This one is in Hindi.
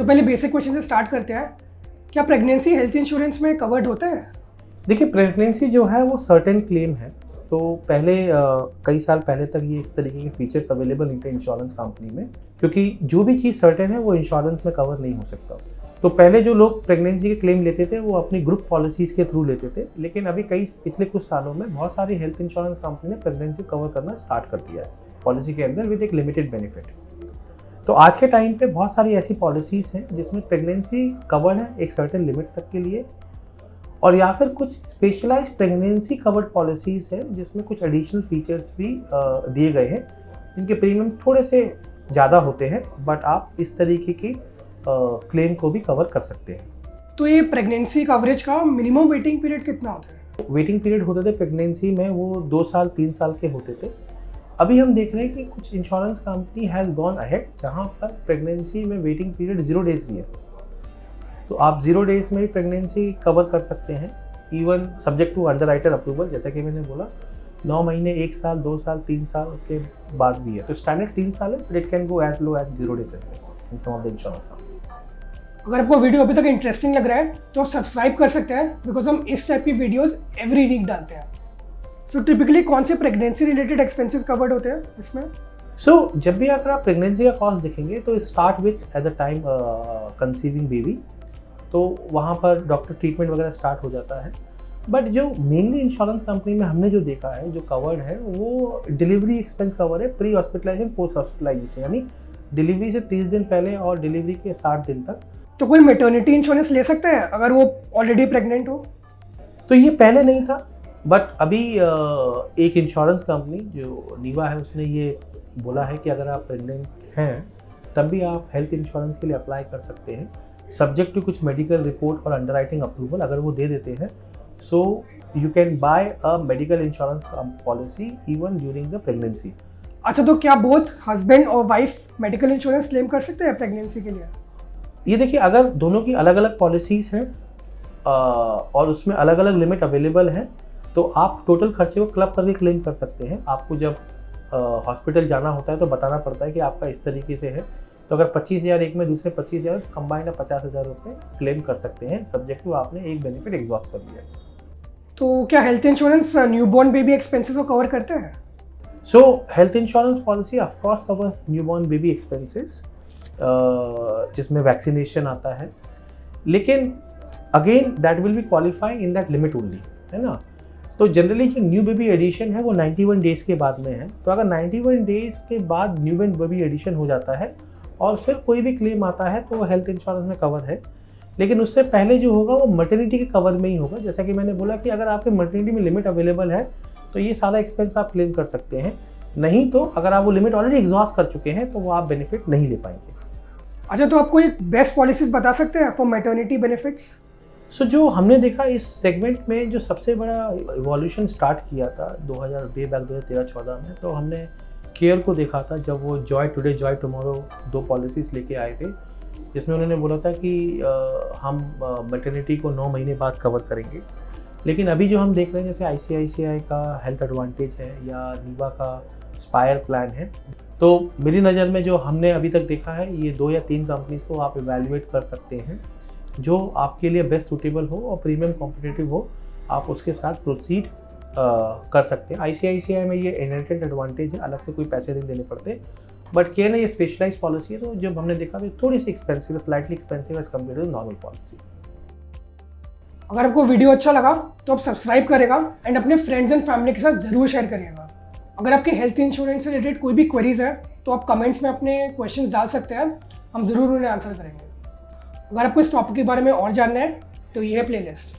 पहले बेसिक क्वेश्चन से स्टार्ट करते हैं। क्या प्रेगनेंसी हेल्थ इंश्योरेंस में कवर्ड होता है? देखिए, प्रेगनेंसी जो है वो सर्टेन क्लेम है। तो पहले कई साल पहले तक ये इस तरीके के फीचर्स अवेलेबल नहीं थे इंश्योरेंस कंपनी में, क्योंकि जो भी चीज़ सर्टेन है वो इंश्योरेंस में कवर नहीं हो सकता। तो पहले जो लोग प्रेगनेंसी के क्लेम लेते थे वो अपनी ग्रुप पॉलिसीज़ के थ्रू लेते थे, लेकिन अभी पिछले कुछ सालों में बहुत सारी हेल्थ इंश्योरेंस कंपनी ने प्रेगनेंसी कवर करना स्टार्ट कर दिया है पॉलिसी के अंदर विद एक लिमिटेड बेनिफिट। तो आज के टाइम पे बहुत सारी ऐसी पॉलिसीज़ हैं जिसमें प्रेगनेंसी कवर्ड है एक सर्टेन लिमिट तक के लिए, और या फिर कुछ स्पेशलाइज्ड प्रेगनेंसी कवर्ड पॉलिसीज़ हैं जिसमें कुछ एडिशनल फीचर्स भी दिए गए हैं जिनके प्रीमियम थोड़े से ज़्यादा होते हैं, बट आप इस तरीके की क्लेम को भी कवर कर सकते हैं। तो ये प्रेगनेंसी कवरेज का मिनिमम वेटिंग पीरियड कितना होता है? वेटिंग पीरियड होते थे प्रेगनेंसी में वो 2 साल 3 साल के होते थे। अभी हम देख रहे हैं कि कुछ insurance company has gone ahead जहाँ पर प्रेगनेंसी में वेटिंग पीरियड 0 डेज़ भी है। तो आप 0 डेज़ में भी प्रेगनेंसी कवर कर सकते हैं, even subject to underwriter approval. जैसा कि मैंने बोला 9 महीने, 1 साल, 2 साल, 3 साल के बाद भी है। तो स्टैंडर्ड 3 साल है, but it can go as low as 0 days in some of the insurance company. अगर आपको वीडियो अभी तक इंटरेस्टिंग लग रहा है तो आप सब्सक्राइब कर सकते हैं, बिकॉज हम इस टाइप की वीडियोस एवरी वीक डालते हैं। सो टिपिकली कौन से प्रेगनेंसी रिलेटेड एक्सपेंसेस कवर्ड होते हैं इसमें? जब भी अगर आप प्रेगनेंसी का कॉस्ट देखेंगे तो start with as a time conceiving baby, तो वहाँ पर डॉक्टर ट्रीटमेंट वगैरह स्टार्ट हो जाता है। बट जो मेनली इंश्योरेंस कंपनी में हमने जो देखा है जो कवर्ड है वो डिलीवरी एक्सपेंस कवर है, प्री हॉस्पिटलाइजेशन, पोस्ट हॉस्पिटलाइजेशन, यानी डिलीवरी से 30 दिन पहले और डिलीवरी के 60 दिन तक। तो कोई मैटरनिटी इंश्योरेंस ले सकते हैं अगर वो ऑलरेडी प्रेग्नेंट हो? तो ये पहले नहीं था, बट अभी एक इंश्योरेंस कंपनी जो नीवा है उसने ये बोला है कि अगर आप प्रेग्नेंट हैं तब भी आप हेल्थ इंश्योरेंस के लिए अप्लाई कर सकते हैं, सब्जेक्ट टू कुछ मेडिकल रिपोर्ट और अंडरराइटिंग अप्रूवल अगर वो दे देते हैं। So you can buy a medical insurance policy even during the pregnancy. अच्छा, तो क्या बोथ हस्बैंड और वाइफ मेडिकल इंश्योरेंस क्लेम कर सकते हैं प्रेगनेंसी के लिए? ये देखिए, अगर दोनों की अलग अलग पॉलिसीज़ हैं और उसमें अलग अलग लिमिट अवेलेबल है तो आप टोटल खर्चे को क्लब करके क्लेम कर सकते हैं। आपको जब हॉस्पिटल जाना होता है तो बताना पड़ता है कि आपका इस तरीके से है, तो अगर 25,000 एक में, दूसरे 25,000, कंबाइंड 50,000 रुपये क्लेम कर सकते हैं, सब्जेक्ट टू आपने एक बेनिफिट एग्जॉस्ट कर लिया है। तो क्या health insurance newborn baby expenses को कवर करते हैं? Health insurance policy of course cover newborn baby expenses, जिसमें वैक्सीनेशन आता है, लेकिन again that will be qualifying in that limit only, है ना। तो जनरली जो न्यू बेबी एडिशन है वो 91 डेज़ के बाद में है। तो अगर 91 डेज़ के बाद न्यू बेबी एडिशन हो जाता है और फिर कोई भी क्लेम आता है तो वो हेल्थ इंश्योरेंस में कवर है, लेकिन उससे पहले जो होगा वो मटर्निटी के कवर में ही होगा। जैसा कि मैंने बोला कि अगर आपके मटर्निटी में लिमिट अवेलेबल है तो ये सारा एक्सपेंस आप क्लेम कर सकते हैं, नहीं तो अगर आप वो लिमिट ऑलरेडी एग्जॉस्ट कर चुके हैं तो वो आप बेनिफिट नहीं ले पाएंगे। अच्छा, तो आप कोई बेस्ट पॉलिसीज बता सकते हैं फॉर मैटरनिटी बेनिफिट्स? जो हमने देखा इस सेगमेंट में जो सबसे बड़ा इवोल्यूशन स्टार्ट किया था 2013-14 में, तो हमने केयर को देखा था जब वो Joy today Joy tomorrow 2 policies लेके आए थे, जिसमें उन्होंने बोला था कि हम मैटरनिटी को 9 महीने बाद कवर करेंगे। लेकिन अभी जो हम देख रहे हैं जैसे ICICI का हेल्थ एडवांटेज है या नीवा का स्पायर प्लान है, तो मेरी नज़र में जो हमने अभी तक देखा है ये 2 या 3 कंपनीज़ को आप इवैल्यूएट कर सकते हैं जो आपके लिए बेस्ट सूटेबल हो और प्रीमियम कॉम्पिटिटिव हो, आप उसके साथ प्रोसीड कर सकते हैं। ICICI में ये इनहेरिटेड एडवांटेज है, अलग से कोई पैसे नहीं देने पड़ते, बट केयर ने ये स्पेशलाइज पॉलिसी है, तो जब हमने देखा तो थोड़ी सी एक्सपेंसिव है, slightly expensive as compare to normal policy. अगर आपको वीडियो अच्छा लगा तो आप सब्सक्राइब करेगा एंड अपने फ्रेंड्स एंड फैमिली के साथ ज़रूर शेयर करिएगा। अगर आपके हेल्थ इंश्योरेंस से रिलेटेड कोई भी क्वेरीज है तो आप कमेंट्स में अपने क्वेश्चंस डाल सकते हैं, हम ज़रूर उन्हें आंसर करेंगे। अगर आपको इस टॉपिक के बारे में और जानना है तो ये है प्लेलिस्ट।